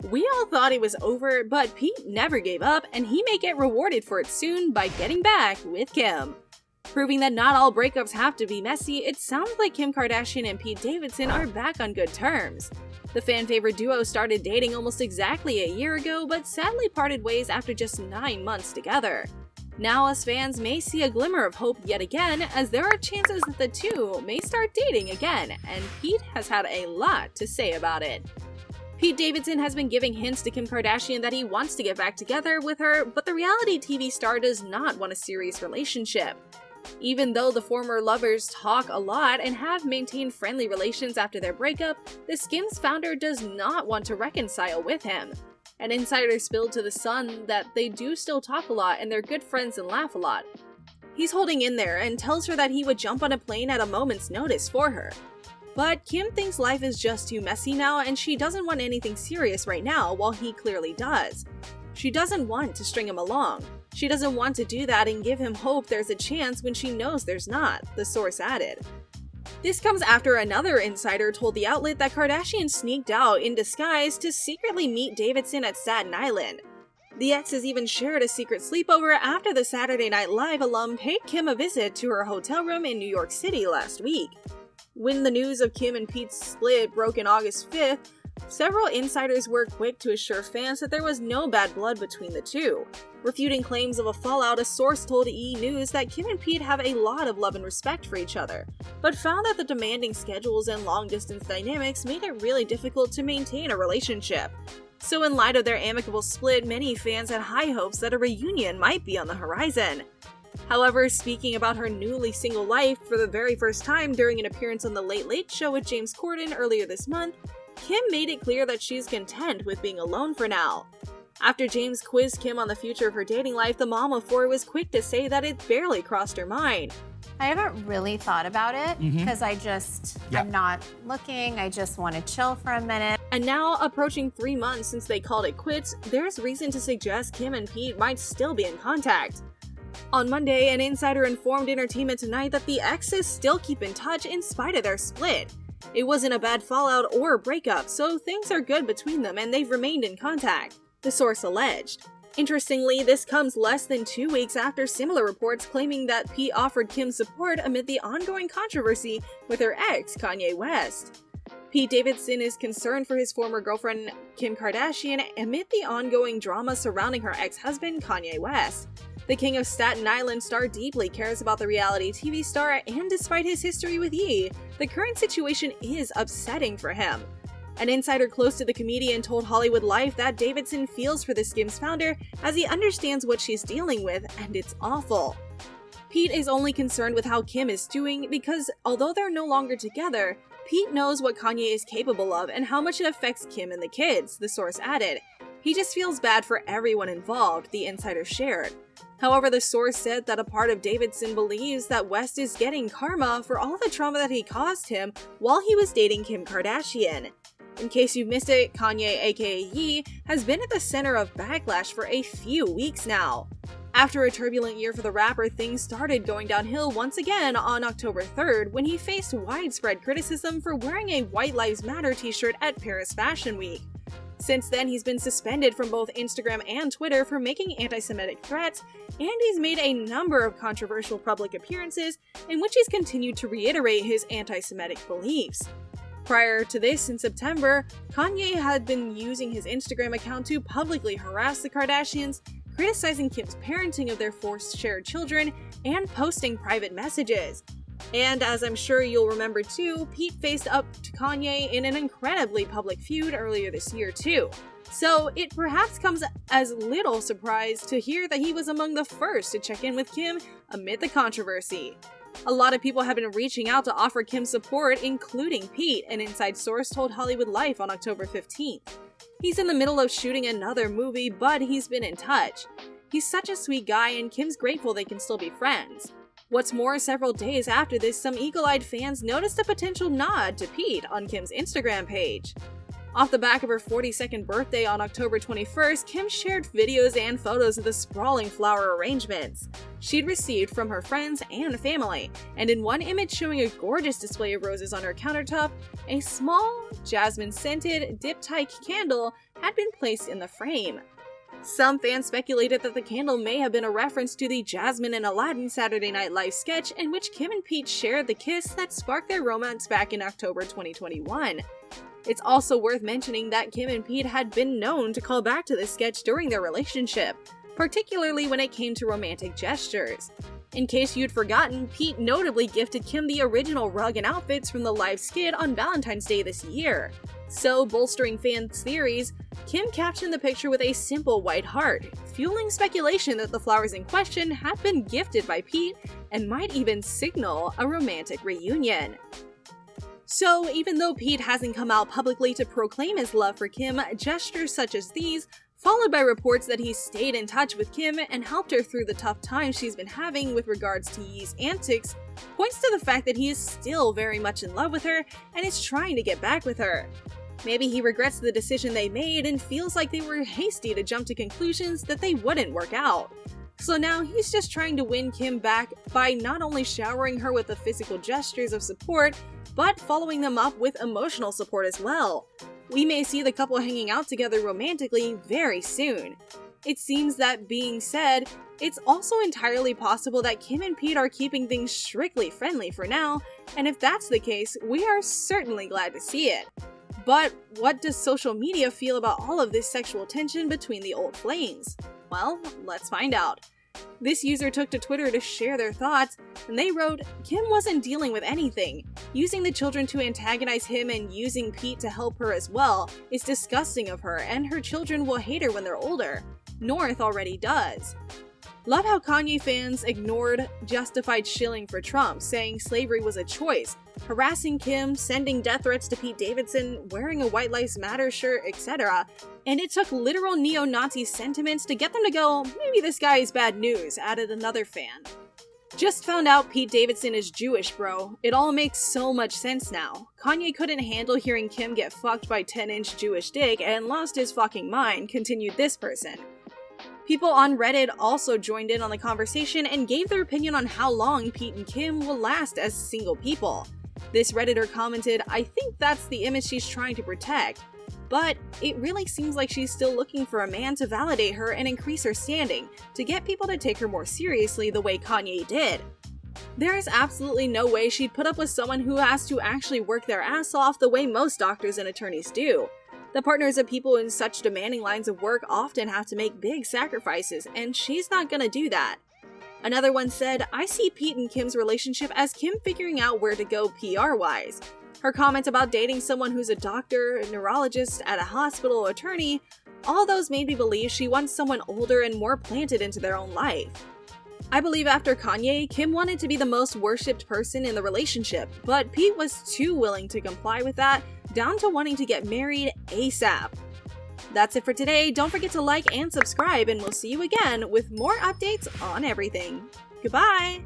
We all thought it was over, but Pete never gave up, and he may get rewarded for it soon by getting back with Kim. Proving that not all breakups have to be messy, it sounds like Kim Kardashian and Pete Davidson are back on good terms. The fan-favorite duo started dating almost exactly a year ago, but sadly parted ways after just 9 months together. Now us fans may see a glimmer of hope yet again, as there are chances that the two may start dating again, and Pete has had a lot to say about it. Pete Davidson has been giving hints to Kim Kardashian that he wants to get back together with her, but the reality TV star does not want a serious relationship. Even though the former lovers talk a lot and have maintained friendly relations after their breakup, the Skims founder does not want to reconcile with him. An insider spilled to The Sun that they do still talk a lot and they're good friends and laugh a lot. He's holding in there and tells her that he would jump on a plane at a moment's notice for her. But Kim thinks life is just too messy now and she doesn't want anything serious right now, while he clearly does. She doesn't want to string him along. She doesn't want to do that and give him hope there's a chance when she knows there's not, the source added. This comes after another insider told the outlet that Kardashian sneaked out in disguise to secretly meet Davidson at Staten Island. The exes even shared a secret sleepover after the Saturday Night Live alum paid Kim a visit to her hotel room in New York City last week. When the news of Kim and Pete's split broke in August 5th, several insiders were quick to assure fans that there was no bad blood between the two. Refuting claims of a fallout, a source told E! News that Kim and Pete have a lot of love and respect for each other, but found that the demanding schedules and long-distance dynamics made it really difficult to maintain a relationship. So in light of their amicable split, many fans had high hopes that a reunion might be on the horizon. However, speaking about her newly single life for the very first time during an appearance on The Late Late Show with James Corden earlier this month, Kim made it clear that she's content with being alone for now. After James quizzed Kim on the future of her dating life, the mom of four was quick to say that it barely crossed her mind. I haven't really thought about it because I'm not looking. I just want to chill for a minute. And now, approaching 3 months since they called it quits, there's reason to suggest Kim and Pete might still be in contact. On Monday, an insider informed Entertainment Tonight that the exes still keep in touch in spite of their split. It wasn't a bad fallout or a breakup, so things are good between them and they've remained in contact, the source alleged. Interestingly, this comes less than 2 weeks after similar reports claiming that Pete offered Kim support amid the ongoing controversy with her ex, Kanye West. Pete Davidson is concerned for his former girlfriend, Kim Kardashian, amid the ongoing drama surrounding her ex-husband, Kanye West. The King of Staten Island star deeply cares about the reality TV star, and despite his history with Ye, the current situation is upsetting for him. An insider close to the comedian told Hollywood Life that Davidson feels for the Skims founder as he understands what she's dealing with, and it's awful. Pete is only concerned with how Kim is doing because, although they're no longer together, Pete knows what Kanye is capable of and how much it affects Kim and the kids, the source added. He just feels bad for everyone involved, the insider shared. However, the source said that a part of Davidson believes that West is getting karma for all the trauma that he caused him while he was dating Kim Kardashian. In case you missed it, Kanye, aka Ye, has been at the center of backlash for a few weeks now. After a turbulent year for the rapper, things started going downhill once again on October 3rd when he faced widespread criticism for wearing a White Lives Matter t-shirt at Paris Fashion Week. Since then, he's been suspended from both Instagram and Twitter for making anti-Semitic threats, and he's made a number of controversial public appearances in which he's continued to reiterate his anti-Semitic beliefs. Prior to this, in September, Kanye had been using his Instagram account to publicly harass the Kardashians, criticizing Kim's parenting of their forced shared children, and posting private messages. And as I'm sure you'll remember too, Pete faced up to Kanye in an incredibly public feud earlier this year too. So it perhaps comes as little surprise to hear that he was among the first to check in with Kim amid the controversy. A lot of people have been reaching out to offer Kim support, including Pete, an inside source told Hollywood Life on October 15th. He's in the middle of shooting another movie, but he's been in touch. He's such a sweet guy and Kim's grateful they can still be friends. What's more, several days after this, some eagle-eyed fans noticed a potential nod to Pete on Kim's Instagram page. Off the back of her 42nd birthday on October 21st, Kim shared videos and photos of the sprawling flower arrangements she'd received from her friends and family, and in one image showing a gorgeous display of roses on her countertop, a small, jasmine-scented diptyque candle had been placed in the frame. Some fans speculated that the candle may have been a reference to the Jasmine and Aladdin Saturday Night Live sketch in which Kim and Pete shared the kiss that sparked their romance back in October 2021. It's also worth mentioning that Kim and Pete had been known to call back to this sketch during their relationship, particularly when it came to romantic gestures. In case you'd forgotten, Pete notably gifted Kim the original rug and outfits from the live skit on Valentine's Day this year. So, bolstering fans' theories, Kim captioned the picture with a simple white heart, fueling speculation that the flowers in question had been gifted by Pete and might even signal a romantic reunion. So, even though Pete hasn't come out publicly to proclaim his love for Kim, gestures such as these, followed by reports that he stayed in touch with Kim and helped her through the tough times she's been having with regards to Ye's antics, points to the fact that he is still very much in love with her and is trying to get back with her. Maybe he regrets the decision they made and feels like they were hasty to jump to conclusions that they wouldn't work out. So now he's just trying to win Kim back by not only showering her with the physical gestures of support, but following them up with emotional support as well. We may see the couple hanging out together romantically very soon. It seems that being said, it's also entirely possible that Kim and Pete are keeping things strictly friendly for now, and if that's the case, we are certainly glad to see it. But what does social media feel about all of this sexual tension between the old flames? Well, let's find out. This user took to Twitter to share their thoughts, and they wrote, "Kim wasn't dealing with anything. Using the children to antagonize him and using Pete to help her as well is disgusting of her, and her children will hate her when they're older. North already does." Love how Kanye fans ignored justified shilling for Trump, saying slavery was a choice, harassing Kim, sending death threats to Pete Davidson, wearing a White Lives Matter shirt, etc. And it took literal neo-Nazi sentiments to get them to go, "Maybe this guy is bad news," added another fan. "Just found out Pete Davidson is Jewish, bro. It all makes so much sense now. Kanye couldn't handle hearing Kim get fucked by 10-inch Jewish dick and lost his fucking mind," continued this person. People on Reddit also joined in on the conversation and gave their opinion on how long Pete and Kim will last as single people. This Redditor commented, "I think that's the image she's trying to protect. But it really seems like she's still looking for a man to validate her and increase her standing, to get people to take her more seriously the way Kanye did. There is absolutely no way she'd put up with someone who has to actually work their ass off the way most doctors and attorneys do. The partners of people in such demanding lines of work often have to make big sacrifices, and she's not gonna do that." Another one said, "I see Pete and Kim's relationship as Kim figuring out where to go PR-wise. Her comment about dating someone who's a doctor, a neurologist at a hospital, attorney, all those made me believe she wants someone older and more planted into their own life. I believe after Kanye, Kim wanted to be the most worshipped person in the relationship, but Pete was too willing to comply with that, down to wanting to get married ASAP." That's it for today. Don't forget to like and subscribe, and we'll see you again with more updates on everything. Goodbye!